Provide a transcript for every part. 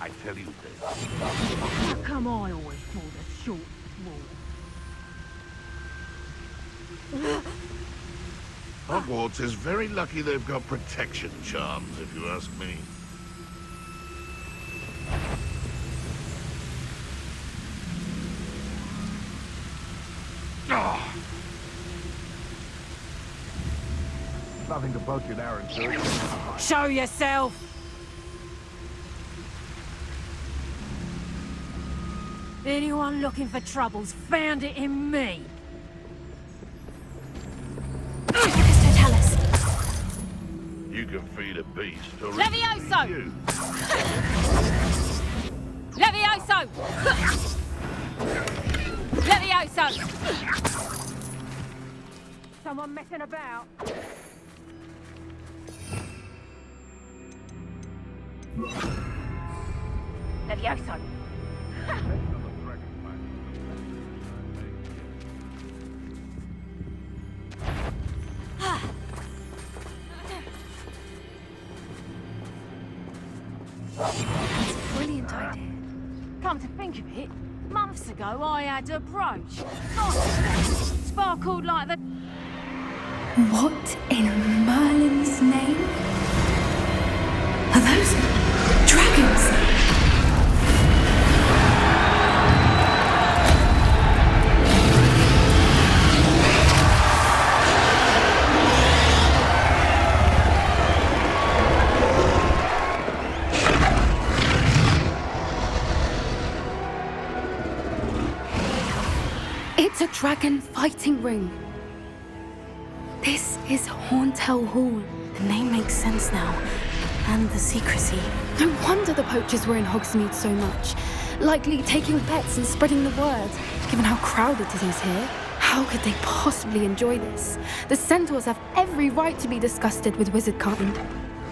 I tell you this. How come I always fall the short wall? Hogwarts is very lucky they've got protection charms, if you ask me. Nothing to poke an arrow, sir. Show yourself! Anyone looking for troubles found it in me. Mr. Tell us. You can feed a beast, or Levioso! you. Levioso! Levioso! Someone messing about? Levioso! That's a brilliant idea. Come to think of it, months ago I had a brooch. Sparkled like the... What in Merlin's name? Are those dragons? It's a dragon fighting ring. This is Horntail Hall. The name makes sense now. And the secrecy. No wonder the poachers were in Hogsmeade so much. Likely taking bets and spreading the word. Given how crowded it is here, how could they possibly enjoy this? The centaurs have every right to be disgusted with wizard kind.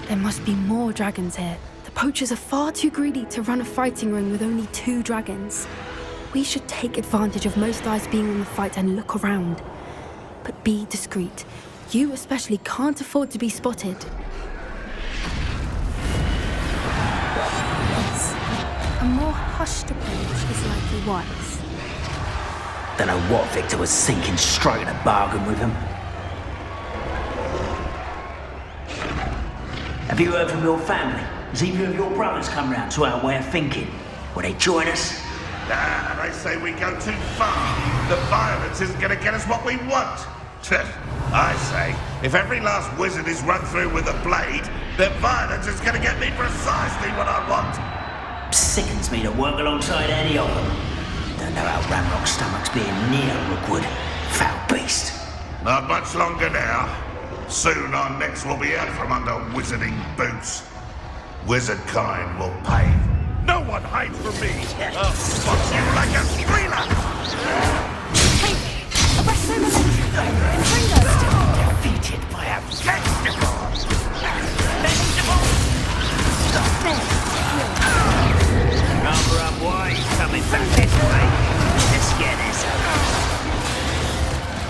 There must be more dragons here. The poachers are far too greedy to run a fighting ring with only 2 dragons. We should take advantage of most eyes being on the fight and look around. But be discreet. You especially can't afford to be spotted. Yes. A more hushed approach is likely wise. Don't know what Victor was thinking, striking a bargain with him. Have you heard from your family? Has either of your brothers come round to our way of thinking? Will they join us? Nah, they say we go too far. The violence isn't gonna get us what we want. I say, if every last wizard is run through with a blade, then violence is gonna get me precisely what I want. Sickens me to work alongside any of them. Don't know how Ramrock's stomach's being near Rookwood. Foul beast. Not much longer now. Soon our necks will be out from under wizarding boots. Wizard kind will pay. No one hides from me! I'll spot you like a thriller! Defeated by a vegetable! Vegetable! Number up why he's coming back this way. Let's get this.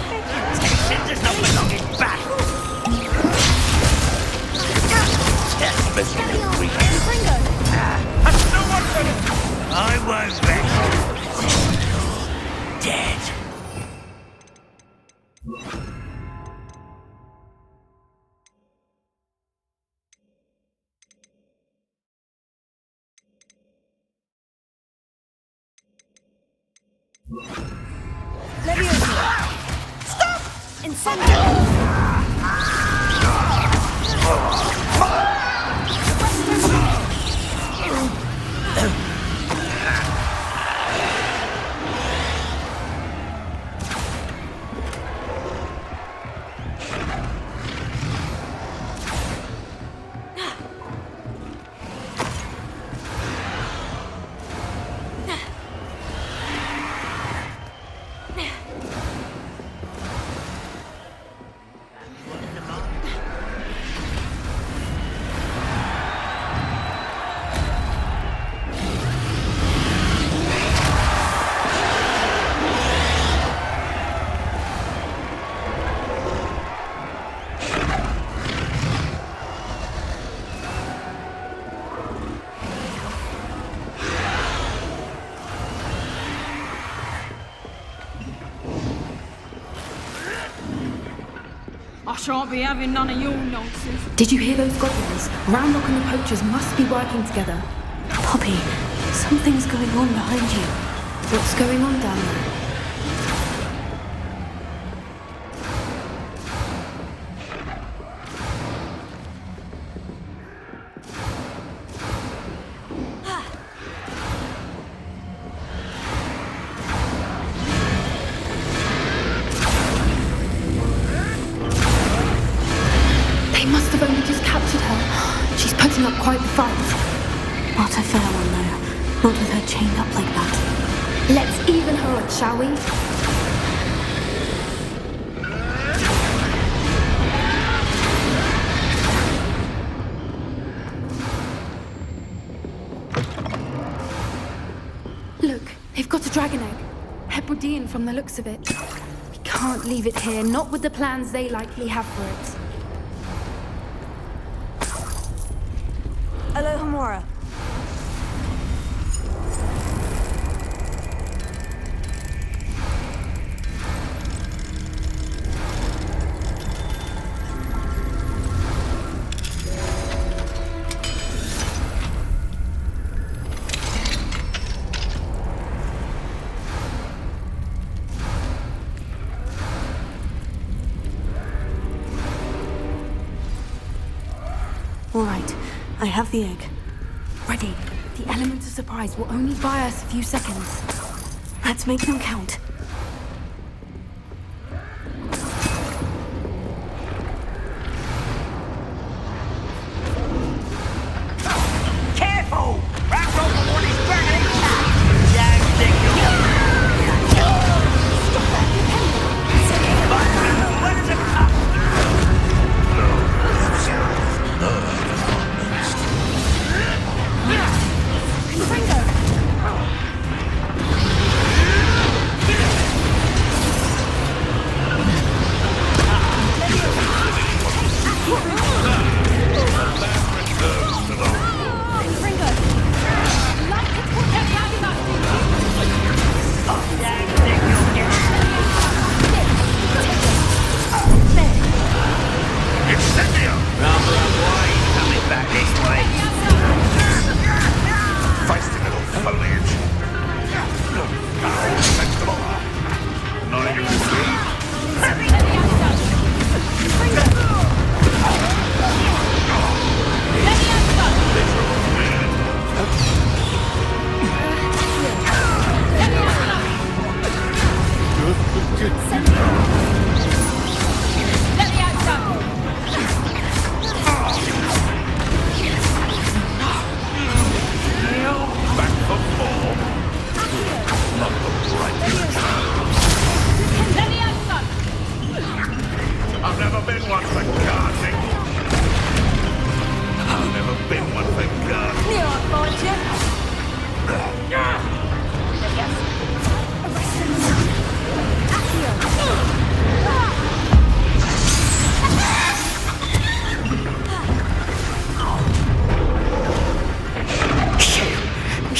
Temptation does not belong in battle. Let's get it. I won't rest. Dead. Levioso! Stop! Incendio! I shan't be having none of your nonsense. Did you hear those goblins? Ramrock and the Poachers must be working together. Poppy, something's going on behind you. What's going on down there? Up quite the fight. Not a fair one, though. Not with her chained up like that. Let's even her odds, shall we? Look, they've got a dragon egg. Hebridean from the looks of it. We can't leave it here, not with the plans they likely have for it. Hello, Hamora. All right, I have the egg. Ready. The element of surprise will only buy us a few seconds. Let's make them count. Careful! Ramrock will want his dragon intact! Dang thing, Stop that! Where does it come?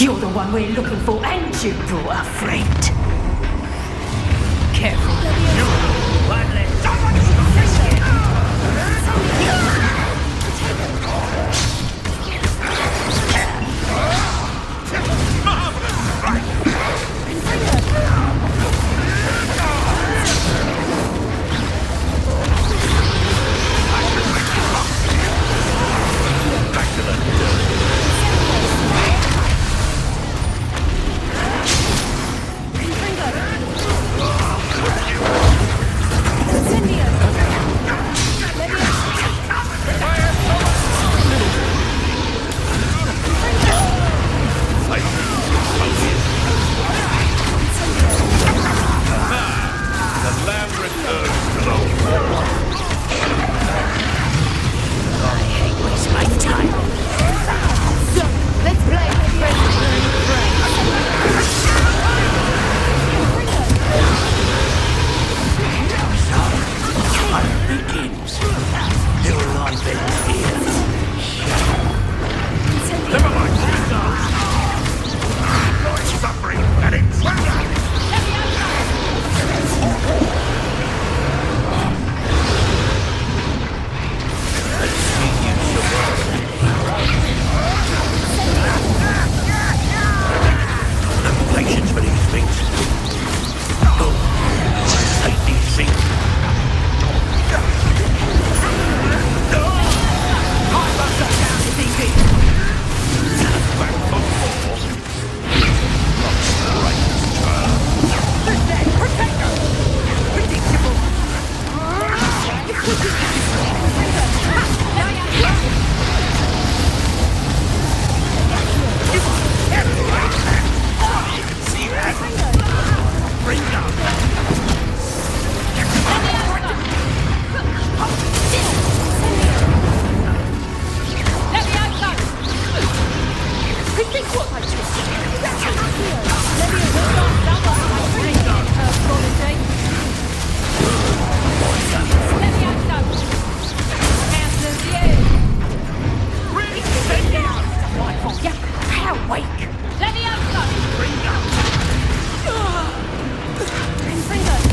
You're the one we're looking for, and you brought a friend. Careful. One less.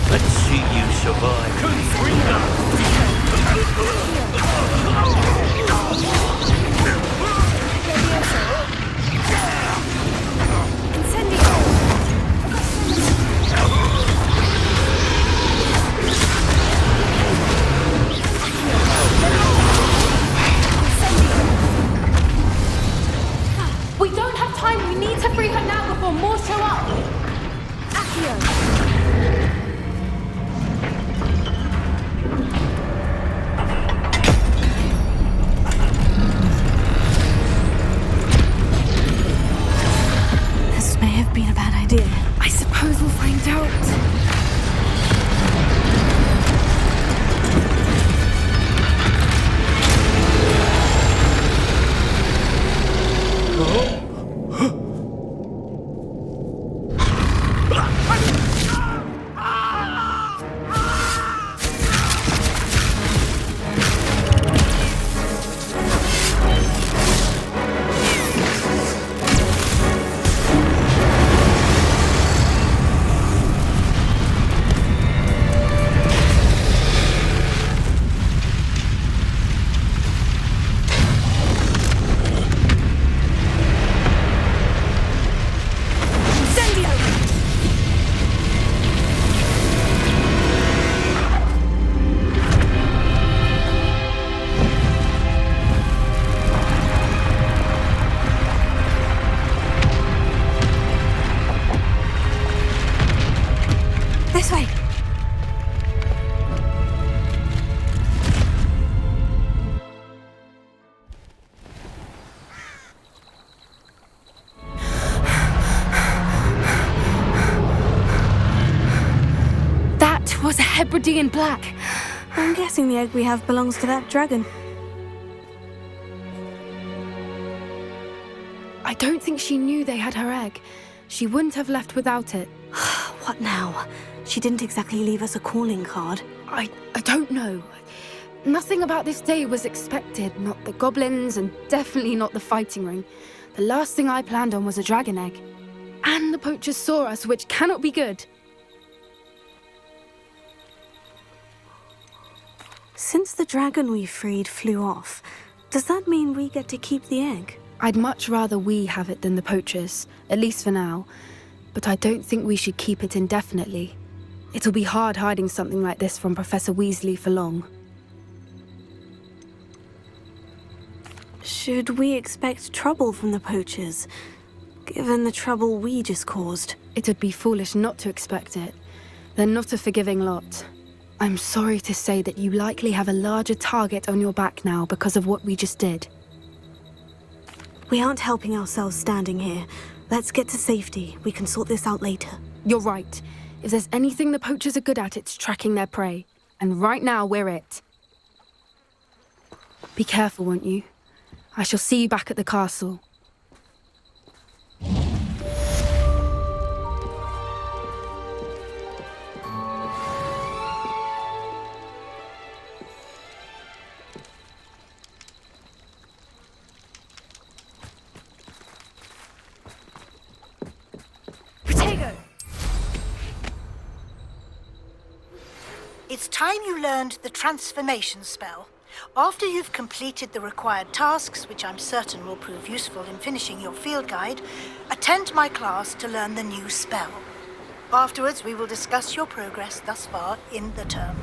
Let's see you survive. We don't have time. We need to free her now before more show up. Accio. This may have been a bad idea. I suppose we'll find out. This way. That was a Hebridean black. I'm guessing the egg we have belongs to that dragon. I don't think she knew they had her egg. She wouldn't have left without it. What now? She didn't exactly leave us a calling card. I don't know. Nothing about this day was expected. Not the goblins, and definitely not the fighting ring. The last thing I planned on was a dragon egg. And the poachers saw us, which cannot be good. Since the dragon we freed flew off, does that mean we get to keep the egg? I'd much rather we have it than the poachers, at least for now. But I don't think we should keep it indefinitely. It'll be hard hiding something like this from Professor Weasley for long. Should we expect trouble from the poachers, given the trouble we just caused? It'd be foolish not to expect it. They're not a forgiving lot. I'm sorry to say that you likely have a larger target on your back now because of what we just did. We aren't helping ourselves standing here. Let's get to safety. We can sort this out later. You're right. If there's anything the poachers are good at, it's tracking their prey. And right now, we're it. Be careful, won't you? I shall see you back at the castle. It's time you learned the transformation spell. After you've completed the required tasks, which I'm certain will prove useful in finishing your field guide, attend my class to learn the new spell. Afterwards, we will discuss your progress thus far in the term.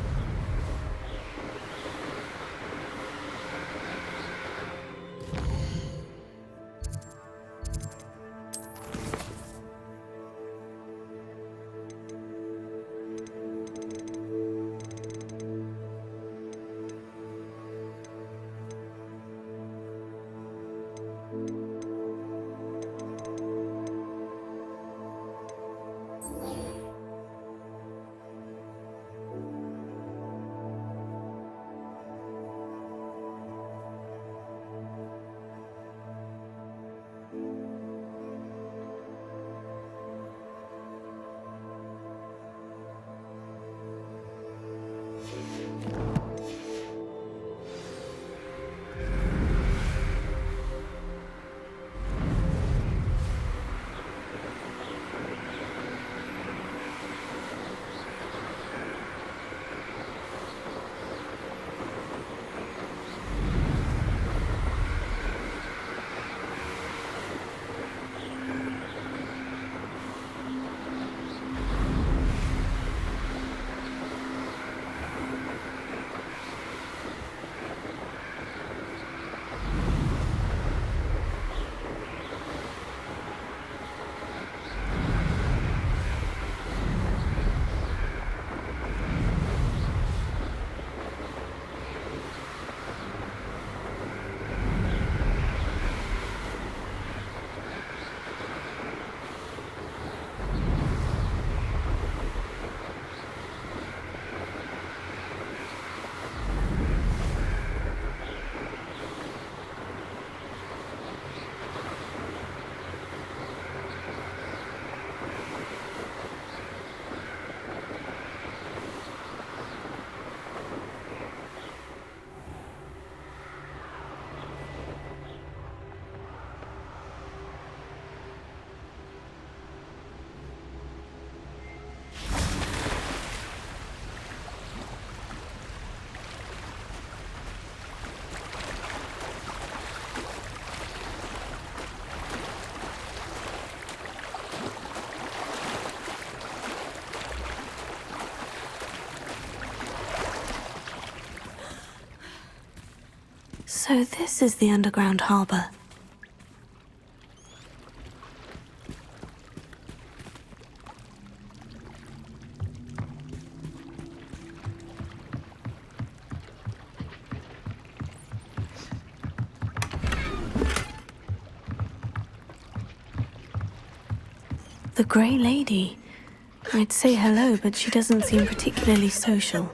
So this is the underground harbor. The Grey Lady. I'd say hello, but she doesn't seem particularly social.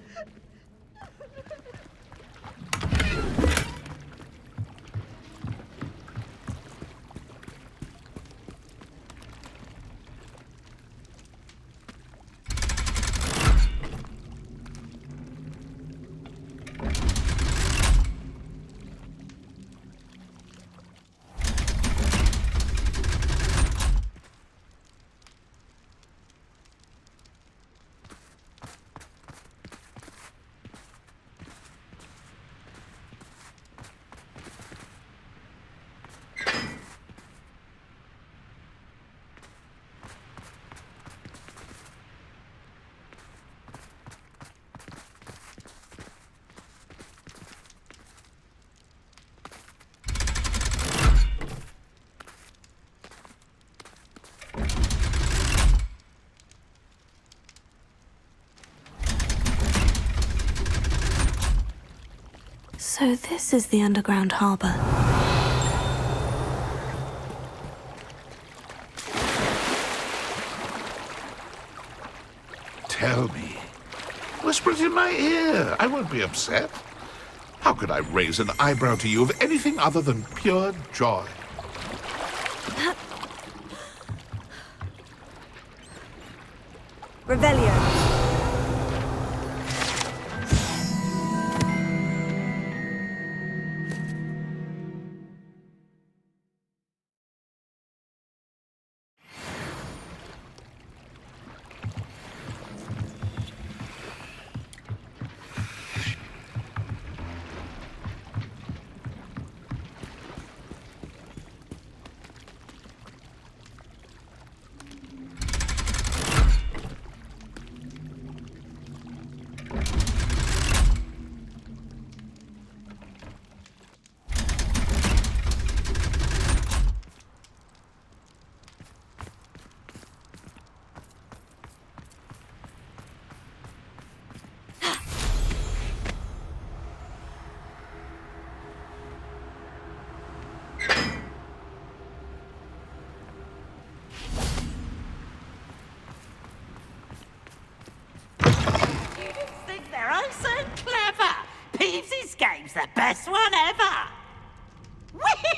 So this is the underground harbor. Tell me. Whisper it in my ear. I won't be upset. How could I raise an eyebrow to you of anything other than pure joy? Revelio. Peeves' game's the best one ever! Whee!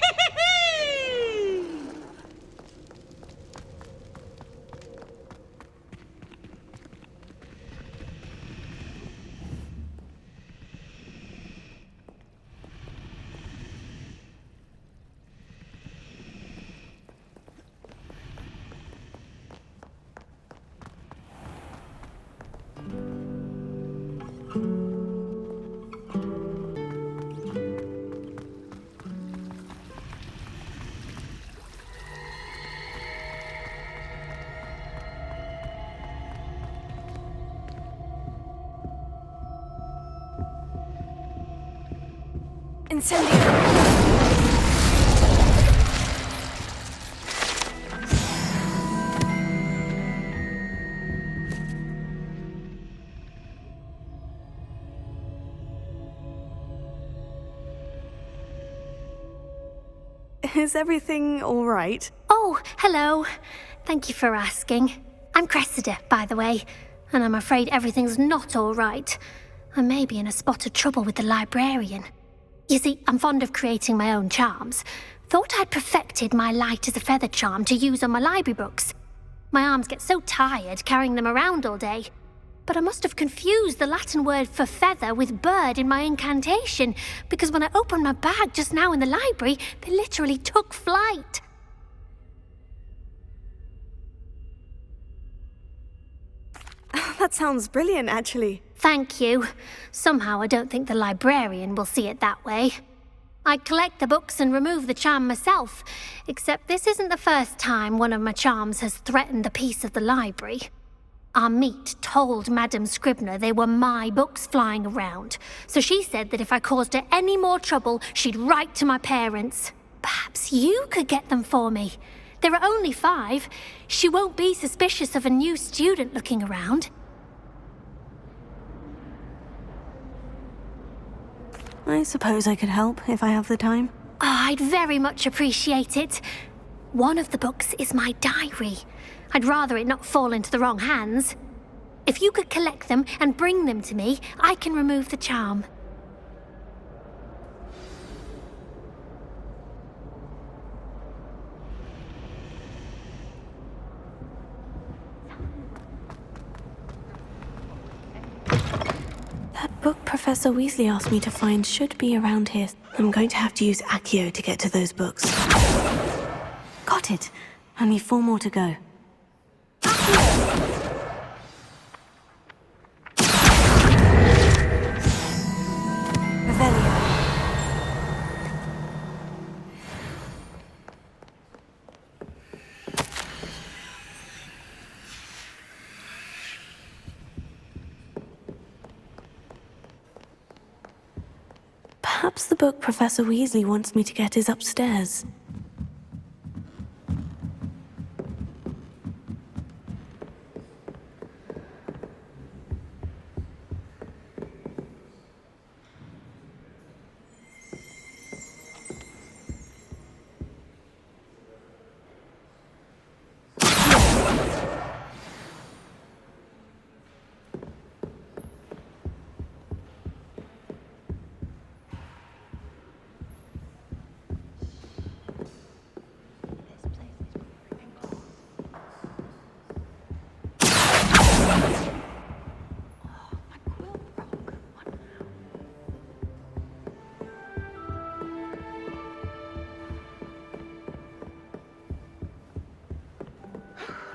Incendio. Is everything all right? Oh, hello. Thank you for asking. I'm Cressida, by the way, and I'm afraid everything's not all right. I may be in a spot of trouble with the librarian. You see, I'm fond of creating my own charms. Thought I'd perfected my light as a feather charm to use on my library books. My arms get so tired carrying them around all day. But I must have confused the Latin word for feather with bird in my incantation, because when I opened my bag just now in the library, they literally took flight. That sounds brilliant, actually. Thank you. Somehow I don't think the librarian will see it that way. I collect the books and remove the charm myself, except this isn't the first time one of my charms has threatened the peace of the library. Our meet told Madame Scribner they were my books flying around, so she said that if I caused her any more trouble, she'd write to my parents. Perhaps you could get them for me. There are only 5. She won't be suspicious of a new student looking around. I suppose I could help if I have the time. Oh, I'd very much appreciate it. One of the books is my diary. I'd rather it not fall into the wrong hands. If you could collect them and bring them to me, I can remove the charm. That book Professor Weasley asked me to find should be around here. I'm going to have to use Accio to get to those books. Got it. Only 4 more to go. Revelio. Perhaps the book Professor Weasley wants me to get is upstairs.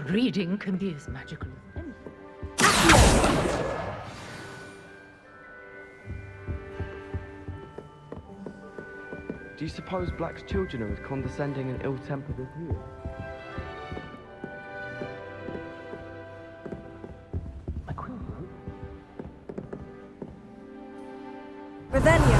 Reading can be as magical as anything. Do you suppose Black's children are as condescending and ill-tempered as you? Revelio.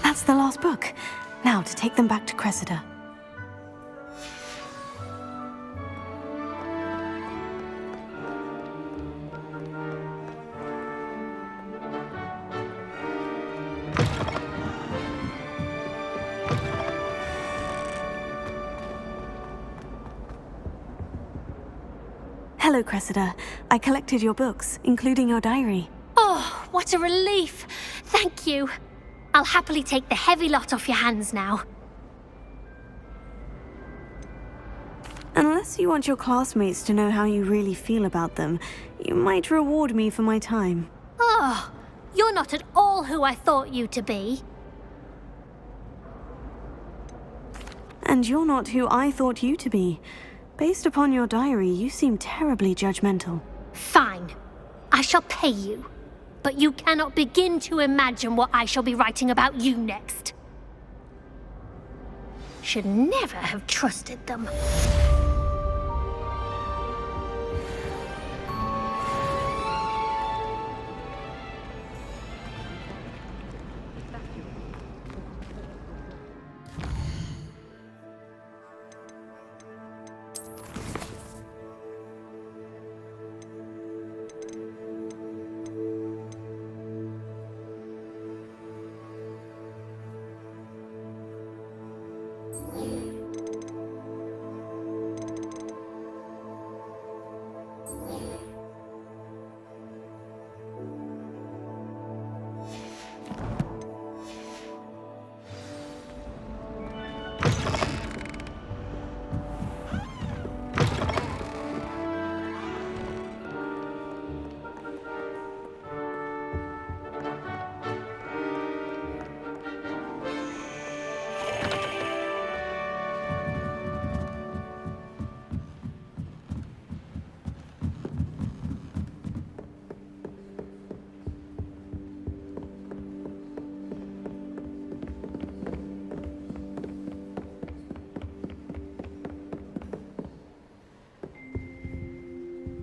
That's the last book. Now to take them back to Cressida. Hello, Cressida. I collected your books, including your diary. Oh, what a relief! Thank you. I'll happily take the heavy lot off your hands now. Unless you want your classmates to know how you really feel about them, you might reward me for my time. Oh, you're not at all who I thought you to be. And you're not who I thought you to be. Based upon your diary, you seem terribly judgmental. Fine. I shall pay you. But you cannot begin to imagine what I shall be writing about you next. Should never have trusted them.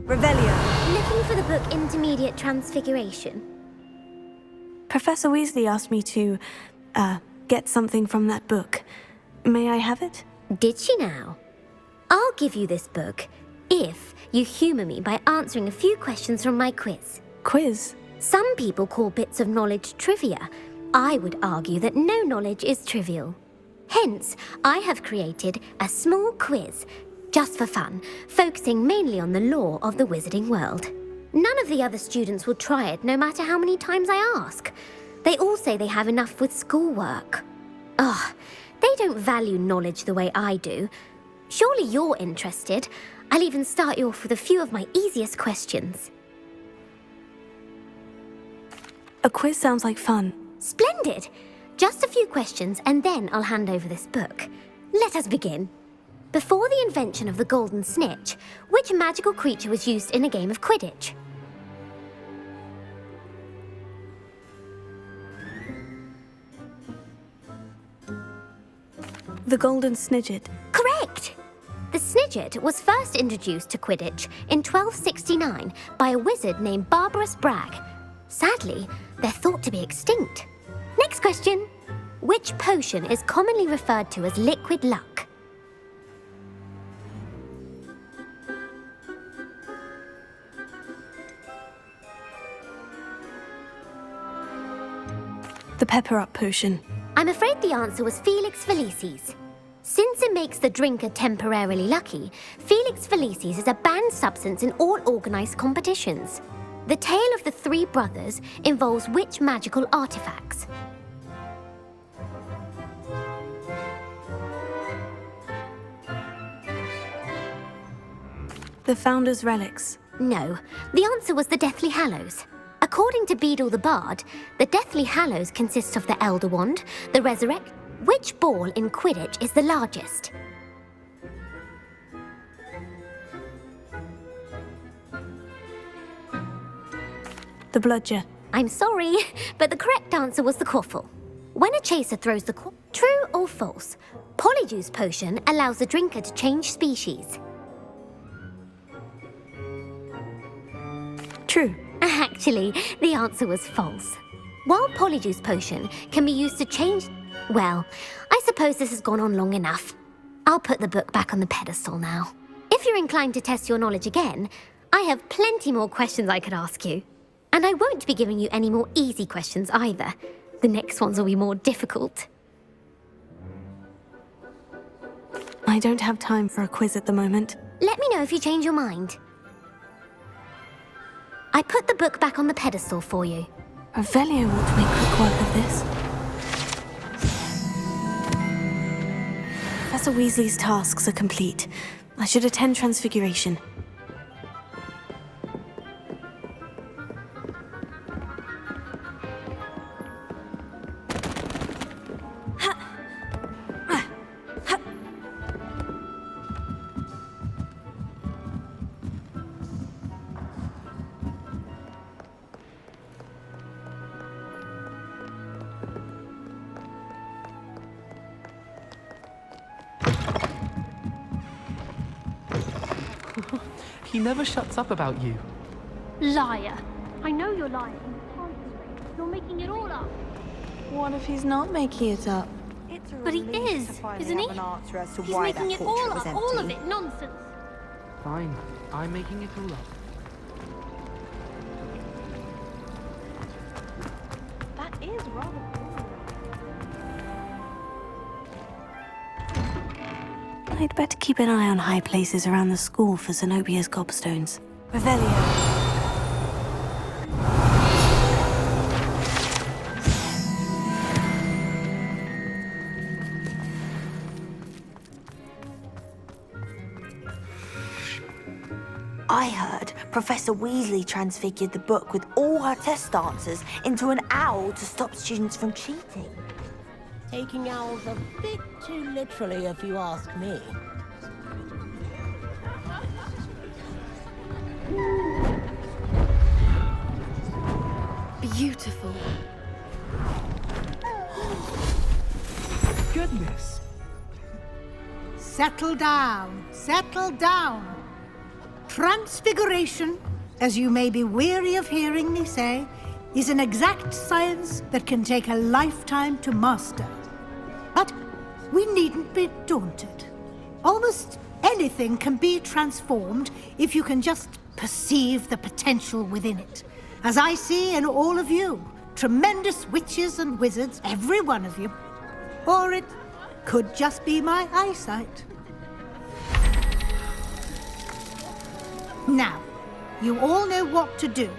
Revelio. Looking for the book Intermediate Transfiguration? Professor Weasley asked me to, get something from that book. May I have it? Did she now? I'll give you this book if you humour me by answering a few questions from my quiz. Quiz? Some people call bits of knowledge trivia. I would argue that no knowledge is trivial. Hence, I have created a small quiz, just for fun, focusing mainly on the lore of the wizarding world. None of the other students will try it, no matter how many times I ask. They all say they have enough with schoolwork. Ugh, they don't value knowledge the way I do. Surely you're interested. I'll even start you off with a few of my easiest questions. A quiz sounds like fun. Splendid! Just a few questions and then I'll hand over this book. Let us begin. Before the invention of the golden snitch, which magical creature was used in a game of Quidditch? The golden snidget. Correct! The snidget was first introduced to Quidditch in 1269 by a wizard named Barbarous Bragg. Sadly, they're thought to be extinct. Next question. Which potion is commonly referred to as liquid luck? The pepper-up potion. I'm afraid the answer was Felix Felicis. Since it makes the drinker temporarily lucky, Felix Felicis is a banned substance in all organised competitions. The tale of the three brothers involves which magical artifacts? The Founder's Relics. No, the answer was the Deathly Hallows. According to Beadle the Bard, the Deathly Hallows consists of the Elder Wand, the Resurrect. Which ball in Quidditch is the largest? The Bludger. I'm sorry, but the correct answer was the Quaffle. When a chaser throws the true or false, Polyjuice Potion allows the drinker to change species. True. Actually, the answer was false. While Polyjuice Potion can be used to change... Well, I suppose this has gone on long enough. I'll put the book back on the pedestal now. If you're inclined to test your knowledge again, I have plenty more questions I could ask you. And I won't be giving you any more easy questions either. The next ones will be more difficult. I don't have time for a quiz at the moment. Let me know if you change your mind. I put the book back on the pedestal for you. Revelio ought to make quick work of this. Professor Weasley's tasks are complete. I should attend Transfiguration. He never shuts up about you. Liar. I know you're lying. You're making it all up. What if he's not making it up? But he is, isn't he? He's making it all up, all of it. Nonsense. Fine. I'm making it all up. That is rather I'd better keep an eye on high places around the school for Zenobia's gobstones. Revelio. I heard Professor Weasley transfigured the book with all her test answers into an owl to stop students from cheating. Taking owls a bit too literally, if you ask me. Beautiful. Goodness. Settle down. Settle down. Transfiguration, as you may be weary of hearing me say, is an exact science that can take a lifetime to master. But we needn't be daunted. Almost anything can be transformed if you can just perceive the potential within it. As I see in all of you, tremendous witches and wizards, every one of you. Or it could just be my eyesight. Now, you all know what to do.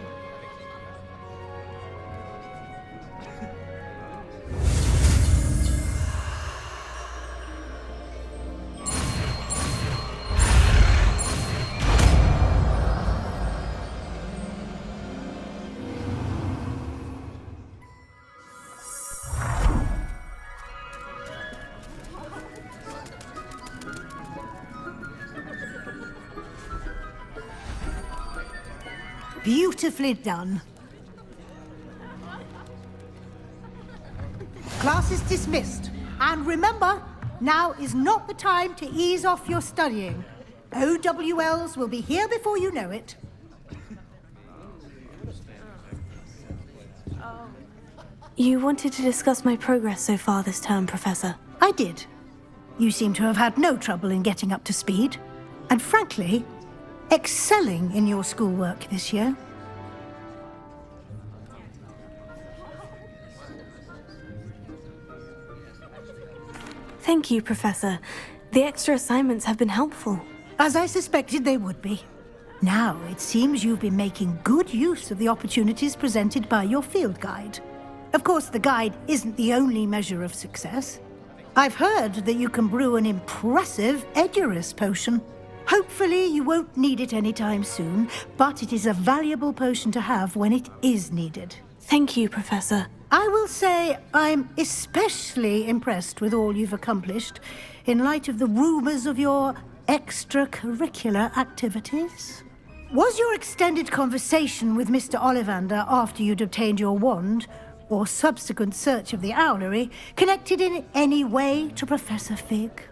Beautifully done. Class is dismissed. And remember, now is not the time to ease off your studying. OWLs will be here before you know it. You wanted to discuss my progress so far this term, Professor. I did. You seem to have had no trouble in getting up to speed. And frankly, excelling in your schoolwork this year. Thank you, Professor. The extra assignments have been helpful. As I suspected they would be. Now, it seems you've been making good use of the opportunities presented by your field guide. Of course, the guide isn't the only measure of success. I've heard that you can brew an impressive Edurus potion. Hopefully, you won't need it anytime soon, but it is a valuable potion to have when it is needed. Thank you, Professor. I will say I'm especially impressed with all you've accomplished in light of the rumors of your extracurricular activities. Was your extended conversation with Mr. Ollivander after you'd obtained your wand, or subsequent search of the owlery, connected in any way to Professor Fig?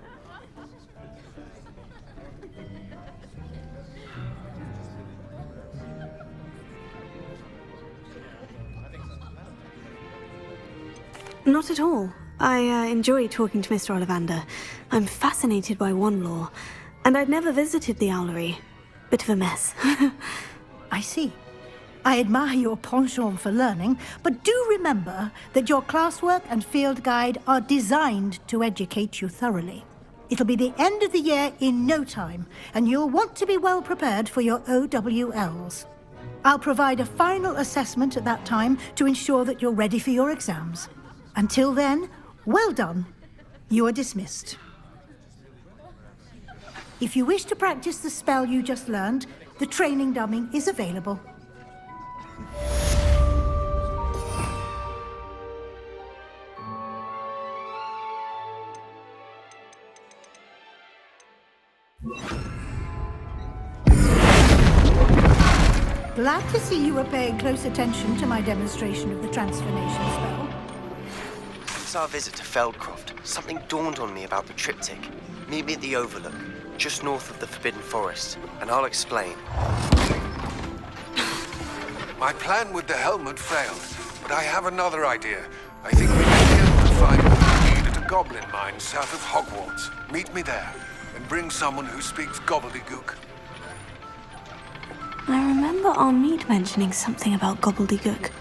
Not at all. I enjoy talking to Mr. Ollivander. I'm fascinated by wand lore, and I'd never visited the owlery. Bit of a mess. I see. I admire your penchant for learning, but do remember that your classwork and field guide are designed to educate you thoroughly. It'll be the end of the year in no time, and you'll want to be well prepared for your OWLs. I'll provide a final assessment at that time to ensure that you're ready for your exams. Until then, well done. You are dismissed. If you wish to practice the spell you just learned, the training dummy is available. Glad to see you were paying close attention to my demonstration of the transformation spell. Since our visit to Feldcroft, something dawned on me about the triptych. Meet me at the Overlook, just north of the Forbidden Forest, and I'll explain. My plan with the helmet failed, but I have another idea. I think we may be able to find what we need at a goblin mine south of Hogwarts. Meet me there, and bring someone who speaks gobbledygook. I remember our meet mentioning something about gobbledygook.